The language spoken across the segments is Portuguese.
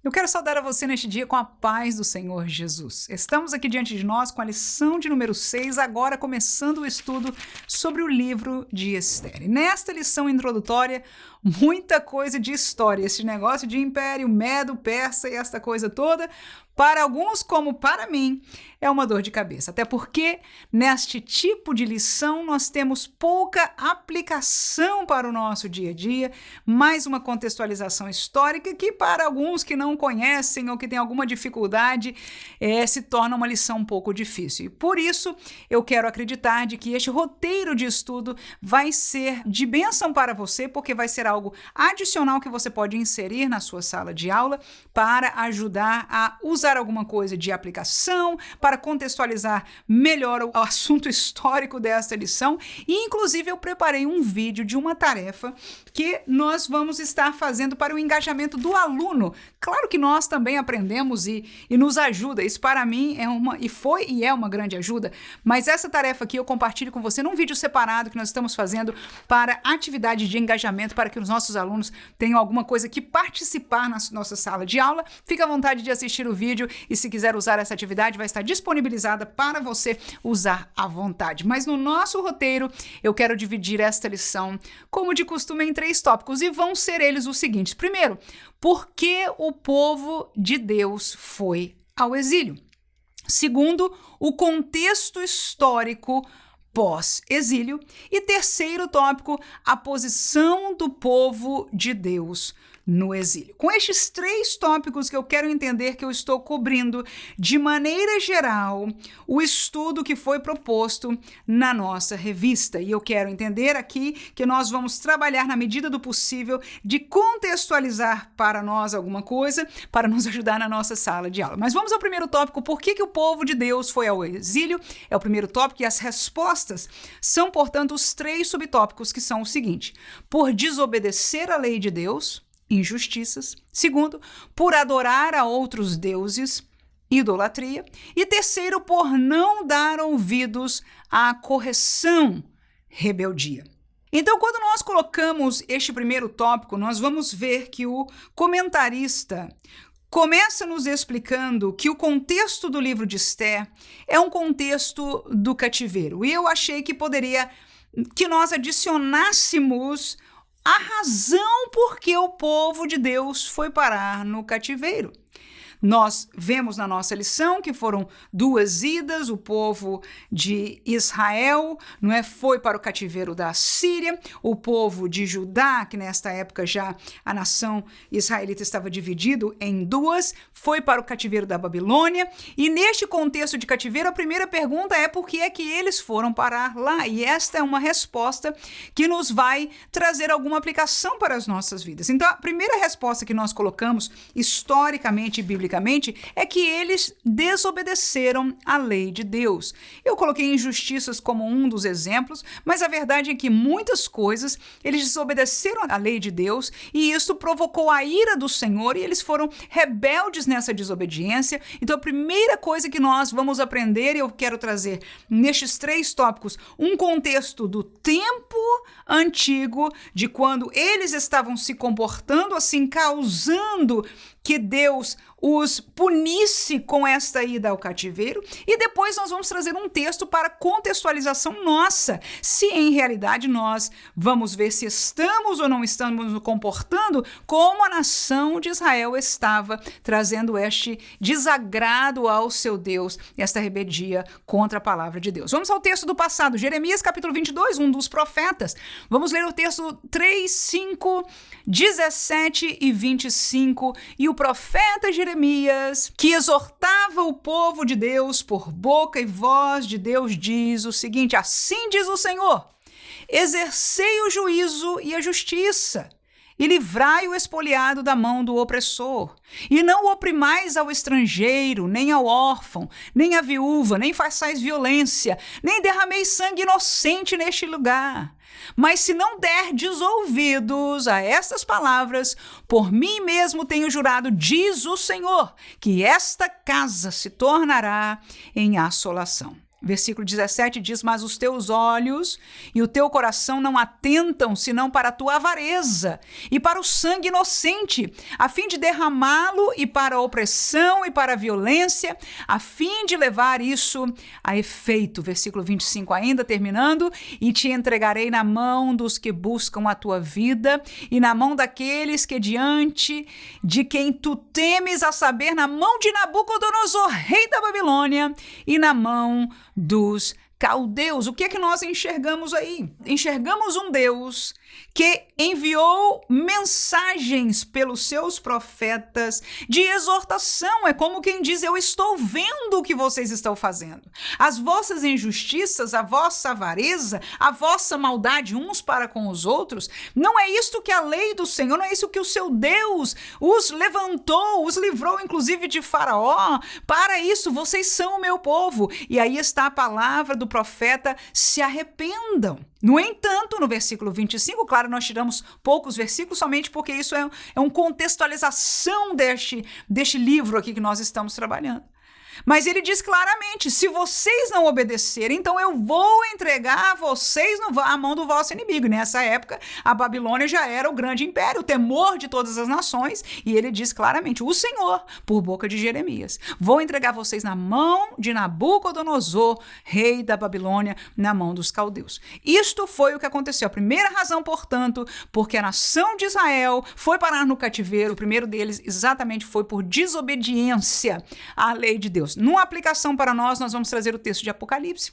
Eu quero saudar a você neste dia com a paz do Senhor Jesus. Estamos aqui diante de nós com a lição de número 6, agora começando o estudo sobre o livro de Esther. E nesta lição introdutória, muita coisa de história, esse negócio de Império Medo, Persa e esta coisa toda, para alguns, como para mim, é uma dor de cabeça. Até porque, neste tipo de lição, nós temos pouca aplicação para o nosso dia a dia, mais uma contextualização histórica que, para alguns que não conhecem ou que têm alguma dificuldade, se torna uma lição um pouco difícil. E por isso, eu quero acreditar de que este roteiro de estudo vai ser de bênção para você, porque vai ser algo adicional que você pode inserir na sua sala de aula para ajudar a usar alguma coisa de aplicação, para contextualizar melhor o assunto histórico desta lição. E, inclusive, eu preparei um vídeo de uma tarefa que nós vamos estar fazendo para o engajamento do aluno. Claro que nós também aprendemos e nos ajuda. Isso para mim é uma grande ajuda, mas essa tarefa aqui eu compartilho com você num vídeo separado que nós estamos fazendo para atividade de engajamento, para que os nossos alunos tenham alguma coisa que participar na nossa sala de aula. Fique à vontade de assistir o vídeo e se quiser usar essa atividade vai estar disponibilizada para você usar à vontade. Mas no nosso roteiro eu quero dividir esta lição, como de costume, em 3 tópicos e vão ser eles os seguintes. Primeiro, por que o povo de Deus foi ao exílio? Segundo, o contexto histórico pós-exílio. E terceiro tópico, a posição do povo de Deus no exílio. Com estes 3 tópicos que eu quero entender que eu estou cobrindo de maneira geral o estudo que foi proposto na nossa revista. E eu quero entender aqui que nós vamos trabalhar na medida do possível de contextualizar para nós alguma coisa para nos ajudar na nossa sala de aula. Mas vamos ao primeiro tópico, por que o povo de Deus foi ao exílio? É o primeiro tópico e as respostas são, portanto, os 3 subtópicos que são o seguinte: por desobedecer à lei de Deus, injustiças. Segundo, por adorar a outros deuses, idolatria. E terceiro, por não dar ouvidos à correção, rebeldia. Então, quando nós colocamos este primeiro tópico, nós vamos ver que o comentarista começa nos explicando que o contexto do livro de Esther é um contexto do cativeiro. E eu achei que nós adicionássemos a razão por que o povo de Deus foi parar no cativeiro. Nós vemos na nossa lição que foram 2 idas, o povo de Israel foi para o cativeiro da Síria, o povo de Judá, que nesta época já a nação israelita estava dividido em 2, foi para o cativeiro da Babilônia. E neste contexto de cativeiro, a primeira pergunta é por que é que eles foram parar lá? E esta é uma resposta que nos vai trazer alguma aplicação para as nossas vidas. Então, a primeira resposta que nós colocamos historicamente e biblicamente é que eles desobedeceram à lei de Deus. Eu coloquei injustiças como um dos exemplos, mas a verdade é que muitas coisas eles desobedeceram à lei de Deus e isso provocou a ira do Senhor e eles foram rebeldes nessa desobediência. Então a primeira coisa que nós vamos aprender, e eu quero trazer nestes 3 tópicos, um contexto do tempo antigo, de quando eles estavam se comportando assim, causando que Deus os punisse com esta ida ao cativeiro, e depois nós vamos trazer um texto para contextualização nossa, se em realidade nós vamos ver se estamos ou não estamos nos comportando como a nação de Israel estava, trazendo este desagrado ao seu Deus, esta rebeldia contra a palavra de Deus. Vamos ao texto do passado, Jeremias capítulo 22, um dos profetas. Vamos ler o texto 3, 5, 17 e 25, e o profeta Jeremias, que exortava o povo de Deus por boca e voz de Deus, diz o seguinte: assim diz o Senhor, exercei o juízo e a justiça, e livrai o expoliado da mão do opressor, e não oprimais ao estrangeiro, nem ao órfão, nem à viúva, nem façais violência, nem derrameis sangue inocente neste lugar. Mas se não derdes ouvidos a estas palavras, por mim mesmo tenho jurado, diz o Senhor, que esta casa se tornará em assolação. Versículo 17 diz: mas os teus olhos e o teu coração não atentam senão para a tua avareza e para o sangue inocente, a fim de derramá-lo, e para a opressão e para a violência, a fim de levar isso a efeito. Versículo 25 ainda, terminando: e te entregarei na mão dos que buscam a tua vida e na mão daqueles que diante de quem tu temes, a saber, na mão de Nabucodonosor, rei da Babilônia, e na mão dos caldeus. O que é que nós enxergamos aí? Enxergamos um Deus que enviou mensagens pelos seus profetas de exortação. É como quem diz: eu estou vendo o que vocês estão fazendo. As vossas injustiças, a vossa avareza, a vossa maldade uns para com os outros, não é isto que a lei do Senhor, não é isso que o seu Deus os levantou, os livrou inclusive de Faraó. Para isso, vocês são o meu povo. E aí está a palavra do profeta: se arrependam. No entanto, no versículo 25, claro, nós tiramos poucos versículos somente porque isso é uma contextualização deste livro aqui que nós estamos trabalhando. Mas ele diz claramente: se vocês não obedecerem, então eu vou entregar vocês à mão do vosso inimigo. E nessa época, a Babilônia já era o grande império, o temor de todas as nações. E ele diz claramente: o Senhor, por boca de Jeremias, vou entregar vocês na mão de Nabucodonosor, rei da Babilônia, na mão dos caldeus. Isto foi o que aconteceu. A primeira razão, portanto, porque a nação de Israel foi parar no cativeiro, o primeiro deles exatamente foi por desobediência à lei de Deus. Numa aplicação para nós vamos trazer o texto de Apocalipse,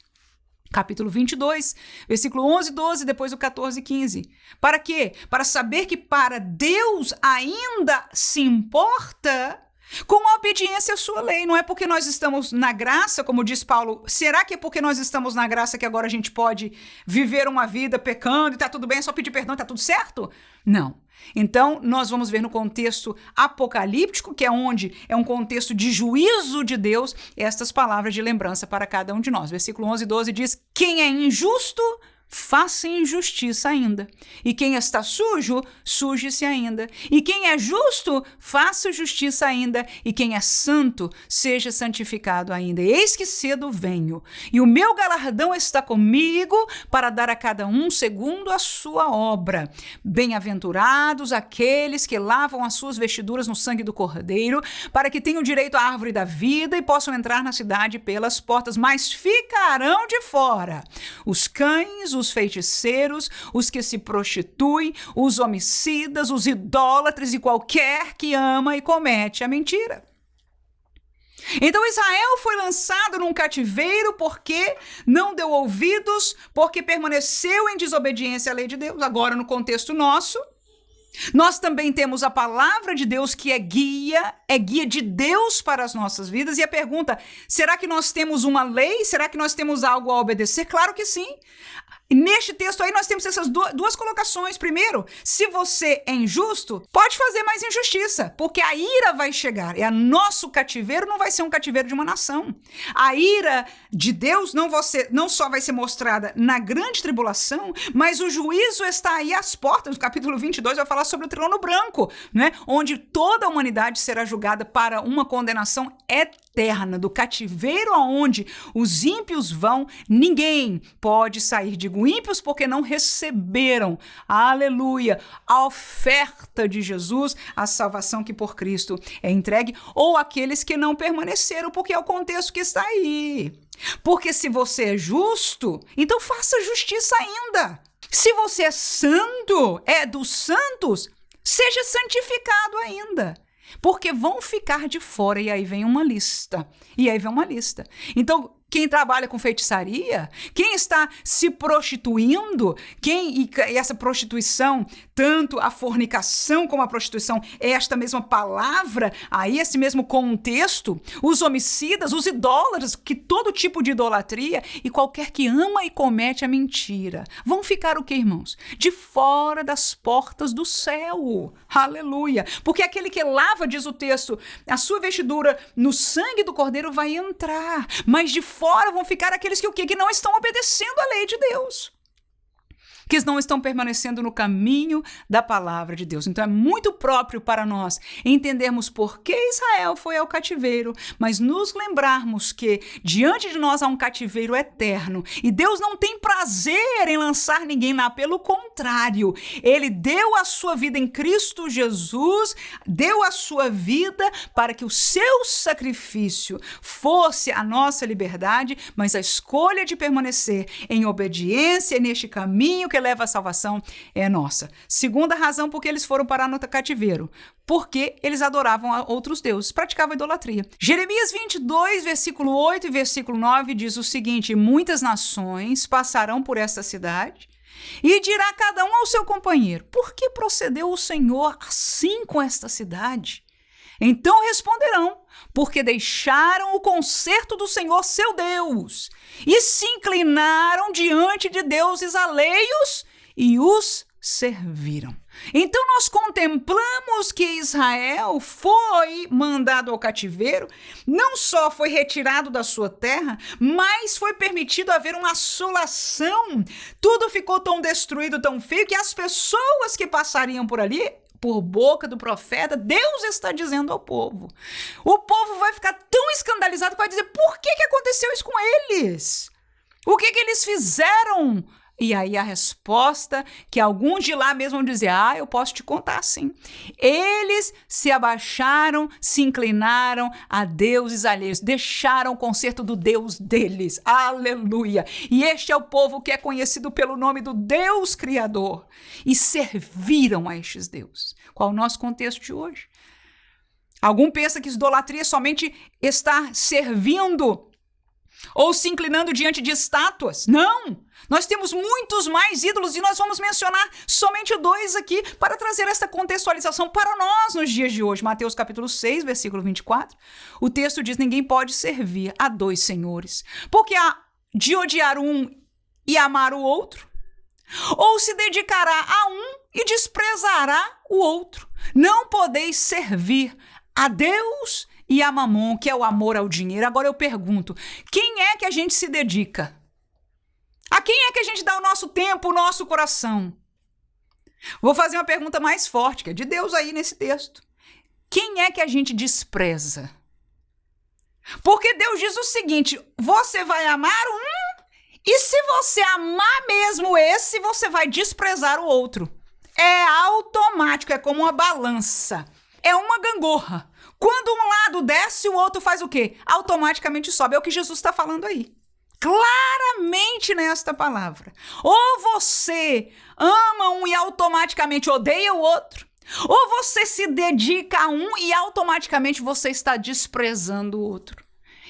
capítulo 22, versículo 11 e 12, depois o 14 e 15. Para quê? Para saber que para Deus ainda se importa com a obediência à sua lei. Não é porque nós estamos na graça, como diz Paulo. Será que é porque nós estamos na graça que agora a gente pode viver uma vida pecando e tá tudo bem, é só pedir perdão e tá tudo certo? Não. Então, nós vamos ver no contexto apocalíptico, que é onde é um contexto de juízo de Deus, estas palavras de lembrança para cada um de nós. Versículo 11 e 12 diz: quem é injusto, faça injustiça ainda. E quem está sujo, suje-se ainda. E quem é justo, faça justiça ainda. E quem é santo, seja santificado ainda. Eis que cedo venho, e o meu galardão está comigo para dar a cada um segundo a sua obra. Bem-aventurados aqueles que lavam as suas vestiduras no sangue do Cordeiro, para que tenham direito à árvore da vida e possam entrar na cidade pelas portas, mas ficarão de fora os cães, os feiticeiros, os que se prostituem, os homicidas, os idólatras e qualquer que ama e comete a mentira. Então Israel foi lançado num cativeiro porque não deu ouvidos, porque permaneceu em desobediência à lei de Deus. Agora, no contexto nosso, nós também temos a palavra de Deus, que é guia de Deus para as nossas vidas. E a pergunta: será que nós temos uma lei? Será que nós temos algo a obedecer? Claro que sim. Neste texto aí nós temos essas duas colocações. Primeiro, se você é injusto, pode fazer mais injustiça, porque a ira vai chegar. E nosso cativeiro não vai ser um cativeiro de uma nação. A ira de Deus não só vai ser mostrada na grande tribulação, mas o juízo está aí às portas. O capítulo 22 vai falar sobre o trono branco, né? Onde toda a humanidade será julgada para uma condenação eterna. Do cativeiro aonde os ímpios vão, ninguém pode sair. Digo ímpios porque não receberam, aleluia, a oferta de Jesus, a salvação que por Cristo é entregue, ou aqueles que não permaneceram, porque é o contexto que está aí. Porque se você é justo, então faça justiça ainda. Se você é santo, é dos santos, seja santificado ainda. Porque vão ficar de fora, e aí vem uma lista. Então, quem trabalha com feitiçaria, quem está se prostituindo, e essa prostituição, tanto a fornicação como a prostituição, é esta mesma palavra, aí esse mesmo contexto, os homicidas, os idólatras, que todo tipo de idolatria, e qualquer que ama e comete a mentira, vão ficar o quê, irmãos? De fora das portas do céu. Aleluia! Porque aquele que lava, diz o texto, a sua vestidura no sangue do Cordeiro vai entrar, mas de fora vão ficar aqueles que não estão obedecendo à lei de Deus. que não estão permanecendo no caminho da palavra de Deus. Então é muito próprio para nós entendermos por que Israel foi ao cativeiro, mas nos lembrarmos que diante de nós há um cativeiro eterno e Deus não tem prazer em lançar ninguém lá, pelo contrário, ele deu a sua vida em Cristo Jesus, deu a sua vida para que o seu sacrifício fosse a nossa liberdade, mas a escolha de permanecer em obediência neste caminho que leva à salvação é nossa. Segunda razão por que eles foram parar no cativeiro, porque eles adoravam a outros deuses, praticavam idolatria. Jeremias 22, versículo 8 e versículo 9 diz o seguinte: muitas nações passarão por esta cidade e dirá cada um ao seu companheiro: por que procedeu o Senhor assim com esta cidade? Então responderão: porque deixaram o conserto do Senhor seu Deus e se inclinaram diante de deuses alheios e os serviram. Então nós contemplamos que Israel foi mandado ao cativeiro, não só foi retirado da sua terra, mas foi permitido haver uma assolação. Tudo ficou tão destruído, tão feio, que as pessoas que passariam por ali, por boca do profeta, Deus está dizendo ao povo. O povo vai ficar tão escandalizado que vai dizer: por que aconteceu isso com eles? O que eles fizeram? E aí a resposta que alguns de lá mesmo vão dizer: eu posso te contar sim. Eles se abaixaram, se inclinaram a deuses alheios, deixaram o conserto do Deus deles. Aleluia! E este é o povo que é conhecido pelo nome do Deus Criador. E serviram a estes deuses. Qual o nosso contexto de hoje? Algum pensa que idolatria é somente estar servindo ou se inclinando diante de estátuas. Não! Nós temos muitos mais ídolos e nós vamos mencionar somente 2 aqui para trazer esta contextualização para nós nos dias de hoje. Mateus capítulo 6, versículo 24. O texto diz: ninguém pode servir a 2 senhores, porque há de odiar um e amar o outro, ou se dedicará a um e desprezará o outro. Não podeis servir a Deus e a Mamon, que é o amor ao dinheiro. Agora eu pergunto: quem é que a gente se dedica? A quem é que a gente dá o nosso tempo, o nosso coração? Vou fazer uma pergunta mais forte, que é de Deus aí nesse texto. Quem é que a gente despreza? Porque Deus diz o seguinte: você vai amar um, e se você amar mesmo esse, você vai desprezar o outro. É automático, é como uma balança. É uma gangorra. Quando um lado desce, o outro faz o quê? Automaticamente sobe. É o que Jesus está falando aí. Claramente nesta palavra. Ou você ama um e automaticamente odeia o outro, ou você se dedica a um e automaticamente você está desprezando o outro.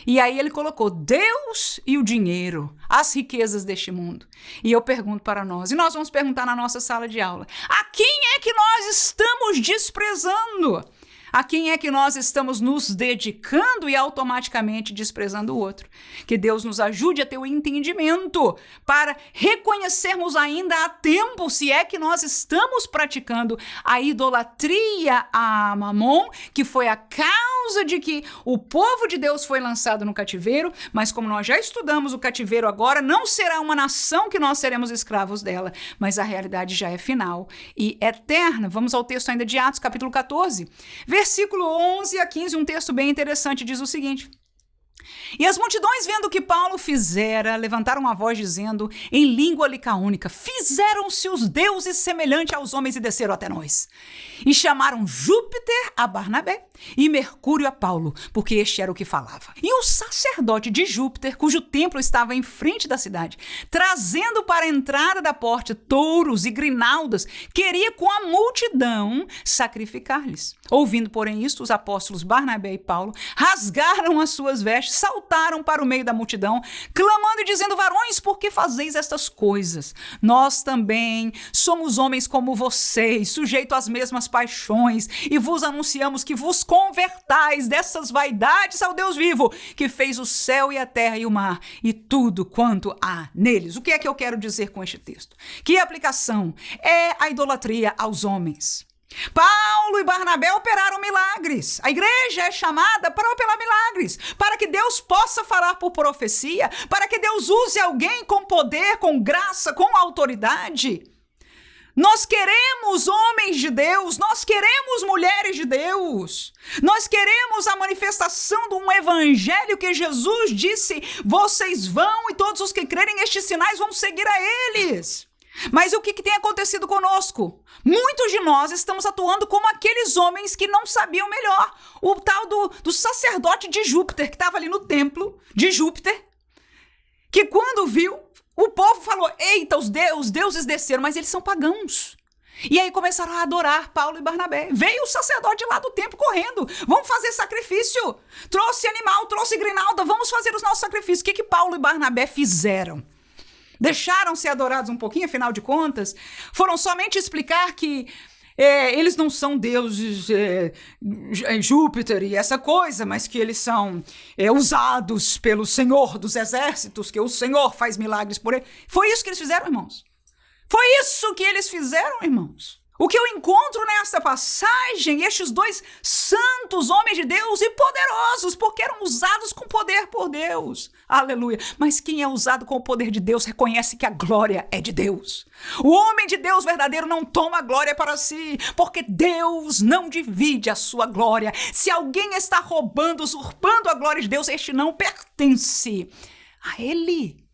E aí ele colocou Deus e o dinheiro, as riquezas deste mundo. E eu pergunto para nós, e nós vamos perguntar na nossa sala de aula: a quem é que nós estamos desprezando? A quem é que nós estamos nos dedicando e automaticamente desprezando o outro? Que Deus nos ajude a ter o entendimento para reconhecermos ainda a tempo se é que nós estamos praticando a idolatria a Mamon, que foi a causa de que o povo de Deus foi lançado no cativeiro, mas como nós já estudamos, o cativeiro agora não será uma nação que nós seremos escravos dela, mas a realidade já é final e eterna. Vamos ao texto ainda de Atos, capítulo 14, versículo 11 a 15, um texto bem interessante, diz o seguinte: e as multidões, vendo o que Paulo fizera, levantaram a voz dizendo em língua licaônica: fizeram-se os deuses semelhante aos homens e desceram até nós. E chamaram Júpiter a Barnabé e Mercúrio a Paulo, porque este era o que falava. E o sacerdote de Júpiter, cujo templo estava em frente da cidade, trazendo para a entrada da porta touros e grinaldas, queria com a multidão sacrificar-lhes. Ouvindo, porém, isto, os apóstolos Barnabé e Paulo rasgaram as suas vestes, saltaram para o meio da multidão, clamando e dizendo: varões, por que fazeis estas coisas? Nós também somos homens como vocês, sujeitos às mesmas paixões, e vos anunciamos que vos convertais dessas vaidades ao Deus vivo, que fez o céu e a terra e o mar, e tudo quanto há neles. O que é que eu quero dizer com este texto? Que a aplicação é a idolatria aos homens. Paulo e Barnabé operaram milagres. A igreja é chamada para operar milagres, para que Deus possa falar por profecia, para que Deus use alguém com poder, com graça, com autoridade. Nós queremos homens de Deus, nós queremos mulheres de Deus, nós queremos a manifestação de um evangelho que Jesus disse: vocês vão e todos os que crerem estes sinais vão seguir a eles. Mas o que tem acontecido conosco? Muitos de nós estamos atuando como aqueles homens que não sabiam melhor. O tal do sacerdote de Júpiter, que estava ali no templo de Júpiter, que quando viu, o povo falou: eita, os deuses desceram, mas eles são pagãos. E aí começaram a adorar Paulo e Barnabé. Veio o sacerdote lá do templo correndo: vamos fazer sacrifício. Trouxe animal, trouxe grinalda, vamos fazer os nossos sacrifícios. O que Paulo e Barnabé fizeram? Deixaram ser adorados um pouquinho, afinal de contas, foram somente explicar que eles não são deuses Júpiter e essa coisa, mas que eles são usados pelo Senhor dos Exércitos, que o Senhor faz milagres por ele. Foi isso que eles fizeram, irmãos. Foi isso que eles fizeram, irmãos. O que eu encontro nessa passagem, estes dois santos homens de Deus e poderosos, porque eram usados com poder por Deus. Aleluia. Mas quem é usado com o poder de Deus reconhece que a glória é de Deus. O homem de Deus verdadeiro não toma glória para si, porque Deus não divide a sua glória. Se alguém está roubando, usurpando a glória de Deus, este não pertence a ele.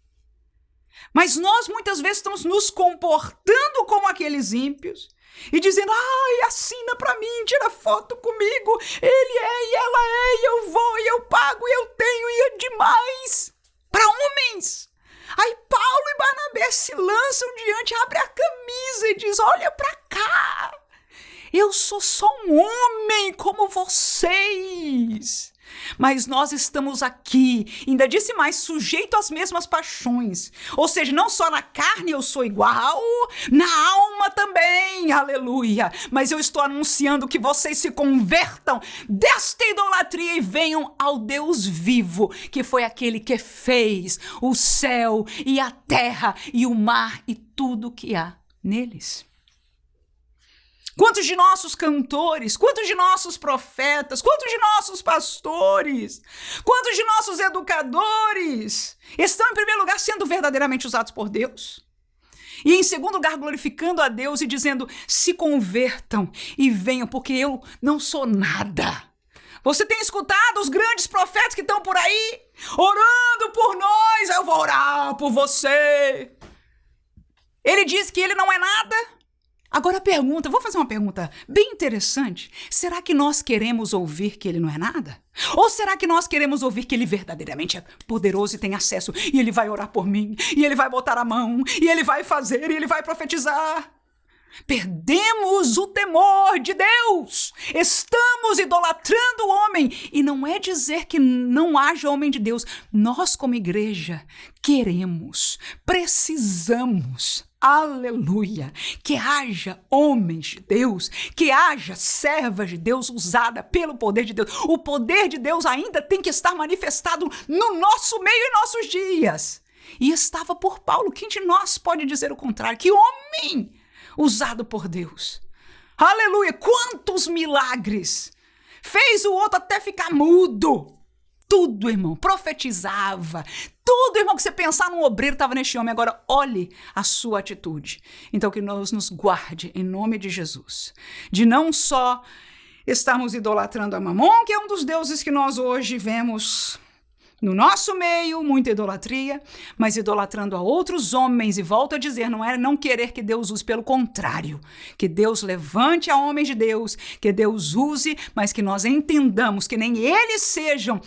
Mas nós muitas vezes estamos nos comportando como aqueles ímpios e dizendo: ai, assina pra mim, tira foto comigo, ele é e ela é, e eu vou e eu pago e eu tenho e é demais. Para homens. Aí Paulo e Barnabé se lançam diante, abre a camisa e diz: olha pra cá, eu sou só um homem como vocês. Mas nós estamos aqui, ainda disse mais, sujeito às mesmas paixões. Ou seja, não só na carne eu sou igual, na alma também, aleluia. Mas eu estou anunciando que vocês se convertam desta idolatria e venham ao Deus vivo, que foi aquele que fez o céu e a terra e o mar e tudo que há neles. Quantos de nossos cantores, quantos de nossos profetas, quantos de nossos pastores, quantos de nossos educadores estão, em primeiro lugar, sendo verdadeiramente usados por Deus? E, em segundo lugar, glorificando a Deus e dizendo: se convertam e venham, porque eu não sou nada. Você tem escutado os grandes profetas que estão por aí orando por nós? Eu vou orar por você. Ele diz que ele não é nada. Agora vou fazer uma pergunta bem interessante. Será que nós queremos ouvir que ele não é nada? Ou será que nós queremos ouvir que ele verdadeiramente é poderoso e tem acesso, e ele vai orar por mim, e ele vai botar a mão, e ele vai fazer, e ele vai profetizar? Perdemos o temor de Deus. Estamos idolatrando o homem. E não é dizer que não haja homem de Deus. Nós, como igreja, queremos, precisamos, aleluia, que haja homens de Deus, que haja servas de Deus usada pelo poder de Deus. O poder de Deus ainda tem que estar manifestado no nosso meio em nossos dias. E estava por Paulo. Quem de nós pode dizer o contrário? Que homem usado por Deus. Aleluia! Quantos milagres! Fez o outro até ficar mudo. Tudo, irmão, profetizava. Tudo, irmão, que você pensar num obreiro estava neste homem. Agora, olhe a sua atitude. Então, que Deus nos guarde, em nome de Jesus, de não só estarmos idolatrando a Mamon, que é um dos deuses que nós hoje vemos no nosso meio, muita idolatria, mas idolatrando a outros homens. E volto a dizer, não é não querer que Deus use, pelo contrário, que Deus levante a homens de Deus, que Deus use, mas que nós entendamos que nem eles sejam,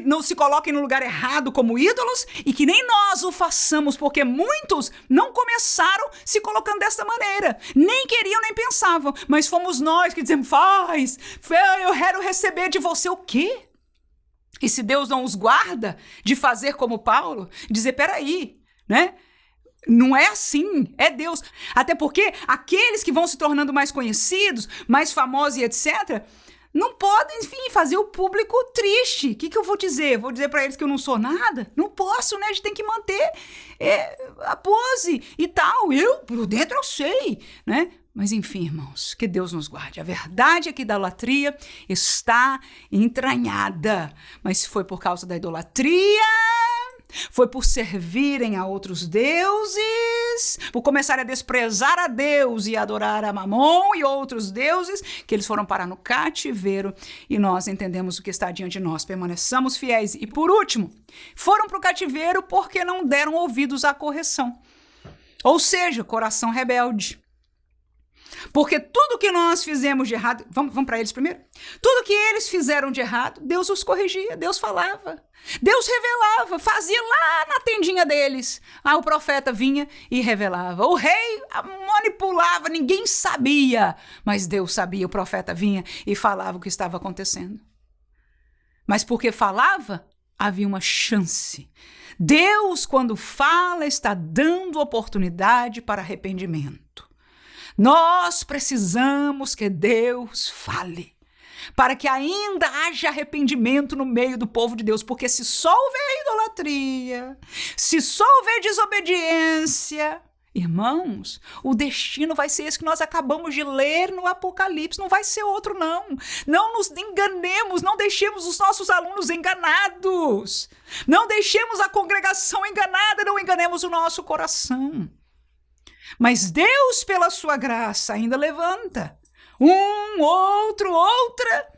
não se coloquem no lugar errado como ídolos, e que nem nós o façamos, porque muitos não começaram se colocando desta maneira, nem queriam, nem pensavam, mas fomos nós que dizemos: eu quero receber de você o quê? E se Deus não os guarda de fazer como Paulo, dizer: peraí, né? Não é assim, é Deus. Até porque aqueles que vão se tornando mais conhecidos, mais famosos e etc., não podem, enfim, fazer o público triste. O que eu vou dizer? Vou dizer para eles que eu não sou nada? Não posso, né? A gente tem que manter a pose e tal. Eu, por dentro, eu sei, né? Mas enfim, irmãos, que Deus nos guarde. A verdade é que a idolatria está entranhada. Mas foi por causa da idolatria, foi por servirem a outros deuses, por começarem a desprezar a Deus e adorar a Mamon e outros deuses, que eles foram parar no cativeiro e nós entendemos o que está diante de nós. Permaneçamos fiéis. E por último, foram para o cativeiro porque não deram ouvidos à correção. Ou seja, coração rebelde. Porque tudo que nós fizemos de errado, vamos para eles primeiro? Tudo que eles fizeram de errado, Deus os corrigia, Deus falava, Deus revelava, fazia lá na tendinha deles. O profeta vinha e revelava. O rei manipulava, ninguém sabia, mas Deus sabia, o profeta vinha e falava o que estava acontecendo. Mas porque falava, havia uma chance. Deus, quando fala, está dando oportunidade para arrependimento. Nós precisamos que Deus fale, para que ainda haja arrependimento no meio do povo de Deus, porque se só houver idolatria, se só houver desobediência, irmãos, o destino vai ser esse que nós acabamos de ler no Apocalipse, não vai ser outro não. Não nos enganemos, não deixemos os nossos alunos enganados, não deixemos a congregação enganada, não enganemos o nosso coração. Mas Deus, pela sua graça, ainda levanta outra,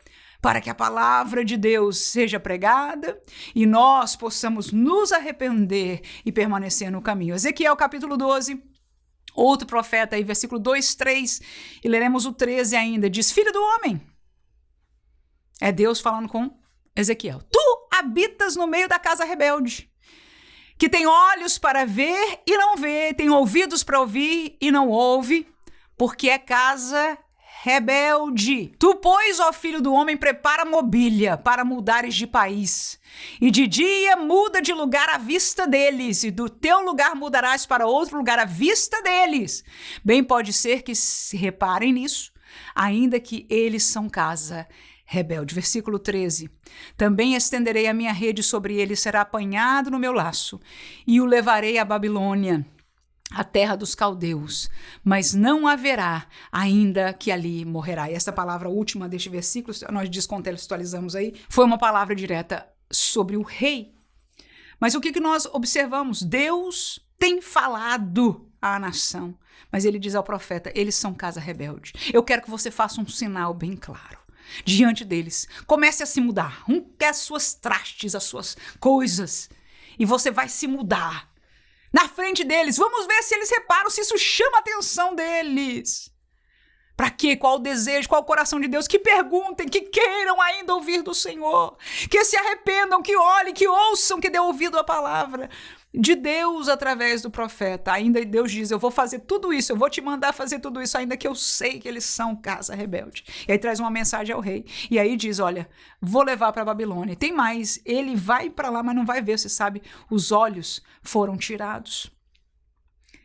para que a palavra de Deus seja pregada e nós possamos nos arrepender e permanecer no caminho. Ezequiel capítulo 12, outro profeta aí, versículo 2, 3, e leremos o 13 ainda, diz: filho do homem, é Deus falando com Ezequiel, tu habitas no meio da casa rebelde, que tem olhos para ver e não vê, tem ouvidos para ouvir e não ouve, porque é casa rebelde. Tu, pois, ó filho do homem, prepara mobília para mudares de país, e de dia muda de lugar à vista deles, e do teu lugar mudarás para outro lugar à vista deles. Bem pode ser que se reparem nisso, ainda que eles são casa rebelde. Versículo 13. Também estenderei a minha rede sobre ele, será apanhado no meu laço, e o levarei à Babilônia, a terra dos caldeus, mas não haverá ainda que ali morrerá. E essa palavra última deste versículo, nós descontextualizamos aí, foi uma palavra direta sobre o rei. Mas o que nós observamos? Deus tem falado à nação, mas ele diz ao profeta, eles são casa rebelde. Eu quero que você faça um sinal bem claro diante deles. Comece a se mudar. Quer as suas trastes, as suas coisas. E você vai se mudar na frente deles. Vamos ver se eles reparam, se isso chama a atenção deles. Para quê? Qual o desejo, qual o coração de Deus? Que perguntem, que queiram ainda ouvir do Senhor. Que se arrependam, que olhem, que ouçam, que dê ouvido à palavra de Deus através do profeta. Ainda Deus diz, eu vou fazer tudo isso, eu vou te mandar fazer tudo isso, ainda que eu sei que eles são casa rebelde. E aí traz uma mensagem ao rei. E aí diz, olha, vou levar para a Babilônia. Tem mais, ele vai para lá, mas não vai ver, você sabe, os olhos foram tirados.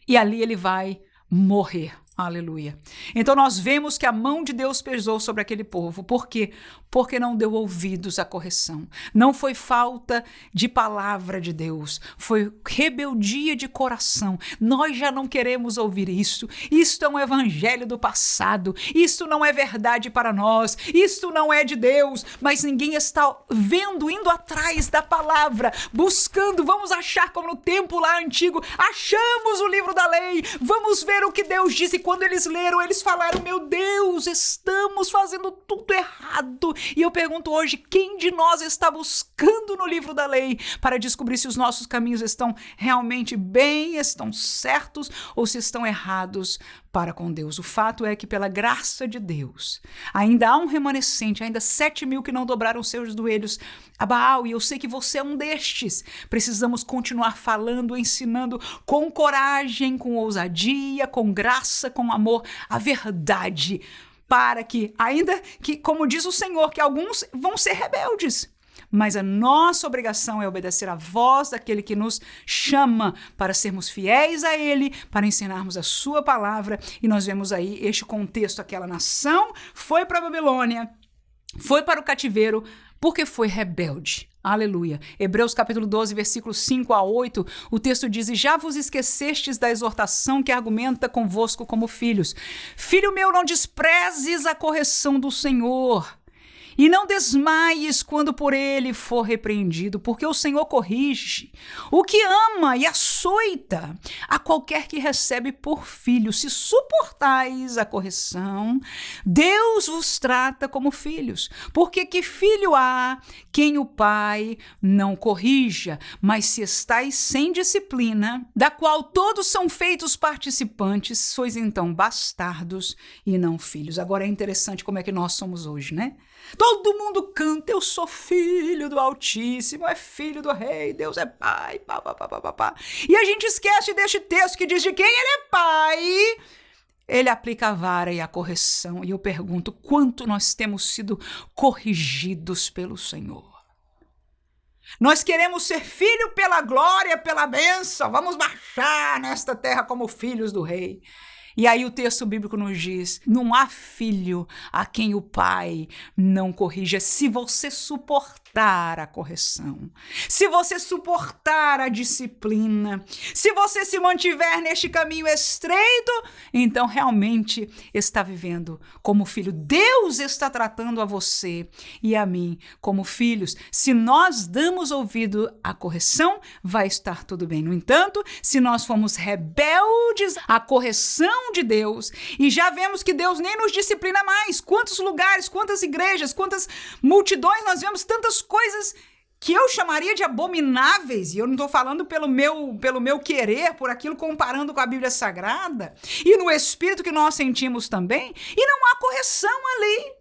E ali ele vai morrer. Aleluia. Então nós vemos que a mão de Deus pesou sobre aquele povo. Por quê? Porque não deu ouvidos à correção. Não foi falta de palavra de Deus. Foi rebeldia de coração. Nós já não queremos ouvir isso. Isto é um evangelho do passado. Isto não é verdade para nós. Isto não é de Deus. Mas ninguém está vendo, indo atrás da palavra, buscando. Vamos achar como no tempo lá antigo. Achamos o livro da lei. Vamos ver o que Deus disse. Quando eles leram, eles falaram, meu Deus, estamos fazendo tudo errado. E eu pergunto hoje, quem de nós está buscando no livro da lei para descobrir se os nossos caminhos estão realmente bem, estão certos ou se estão errados para com Deus? O fato é que pela graça de Deus, ainda há um remanescente, ainda 7.000 que não dobraram seus joelhos a Baal, e eu sei que você é um destes. Precisamos continuar falando, ensinando com coragem, com ousadia, com graça, com amor, a verdade, para que, ainda que, como diz o Senhor, que alguns vão ser rebeldes, mas a nossa obrigação é obedecer à voz daquele que nos chama para sermos fiéis a Ele, para ensinarmos a sua palavra. E nós vemos aí este contexto, aquela nação foi para a Babilônia, foi para o cativeiro porque foi rebelde. Aleluia. Hebreus capítulo 12, versículos 5 a 8, o texto diz: E já vos esquecestes da exortação que argumenta convosco como filhos. Filho meu, não desprezes a correção do Senhor, e não desmaies quando por ele for repreendido, porque o Senhor corrige o que ama e açoita a qualquer que recebe por filho. Se suportais a correção, Deus vos trata como filhos. Porque que filho há quem o pai não corrija? Mas se estáis sem disciplina, da qual todos são feitos participantes, sois então bastardos e não filhos. Agora é interessante como é que nós somos hoje, né? Todo mundo canta, eu sou filho do Altíssimo, é filho do Rei, Deus é pai, pá, pá, pá, pá, pá. E a gente esquece deste texto que diz de quem ele é pai. Ele aplica a vara e a correção. E eu pergunto, quanto nós temos sido corrigidos pelo Senhor? Nós queremos ser filho pela glória, pela bênção. Vamos marchar nesta terra como filhos do Rei. E aí o texto bíblico nos diz: não há filho a quem o pai não corrija. Se você suportar a correção, se você suportar a disciplina, se você se mantiver neste caminho estreito, então realmente está vivendo como filho. Deus está tratando a você e a mim como filhos. Se nós damos ouvido à correção, vai estar tudo bem. No entanto, se nós formos rebeldes à correção de Deus, e já vemos que Deus nem nos disciplina mais. Quantos lugares, quantas igrejas, quantas multidões nós vemos, tantas coisas que eu chamaria de abomináveis, e eu não estou falando pelo meu querer, por aquilo comparando com a Bíblia Sagrada, e no espírito que nós sentimos também, e não há correção ali.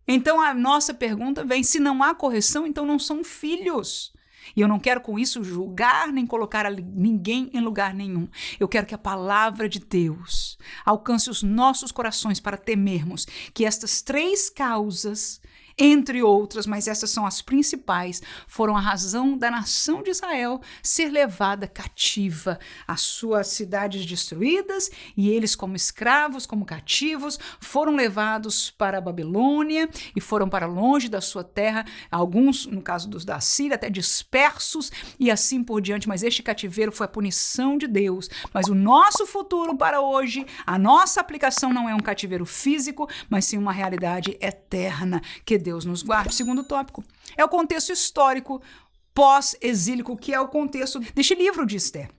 Então a nossa pergunta vem: se não há correção, então não são filhos. E eu não quero com isso julgar nem colocar ninguém em lugar nenhum. Eu quero que a palavra de Deus alcance os nossos corações para temermos que estas 3 causas, entre outras, mas essas são as principais, foram a razão da nação de Israel ser levada cativa, as suas cidades destruídas, e eles como escravos, como cativos, foram levados para a Babilônia e foram para longe da sua terra, alguns, no caso dos da Síria, até dispersos e assim por diante, mas este cativeiro foi a punição de Deus. Mas o nosso futuro para hoje, a nossa aplicação não é um cativeiro físico, mas sim uma realidade eterna, que Deus nos guarde. Segundo tópico é o contexto histórico pós-exílico, que é o contexto deste livro de Esther.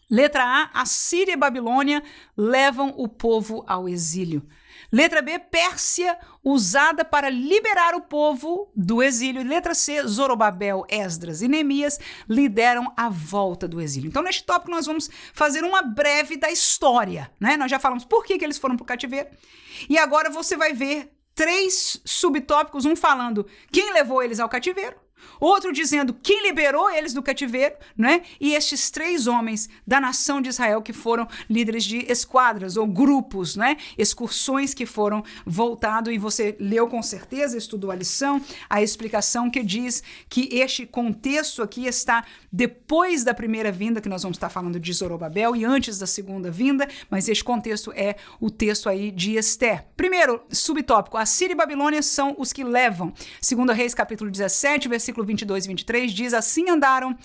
Letra A, a Síria e a Babilônia levam o povo ao exílio. Letra B, Pérsia, usada para liberar o povo do exílio. Letra C, Zorobabel, Esdras e Neemias lideram a volta do exílio. Então, neste tópico, nós vamos fazer uma breve da história, né? Nós já falamos por que eles foram para o cativeiro. E agora você vai ver 3 subtópicos, um falando quem levou eles ao cativeiro, outro dizendo quem liberou eles do cativeiro, né? E estes 3 homens da nação de Israel que foram líderes de esquadras ou grupos, né? Excursões que foram voltados, e você leu com certeza, estudou a lição, a explicação que diz que este contexto aqui está depois da primeira vinda, que nós vamos estar falando de Zorobabel, e antes da segunda vinda, mas este contexto é o texto aí de Esther. Primeiro subtópico, a Síria e Babilônia são os que levam. 2 Reis capítulo 17, versículo 22 e 23 diz: assim andaram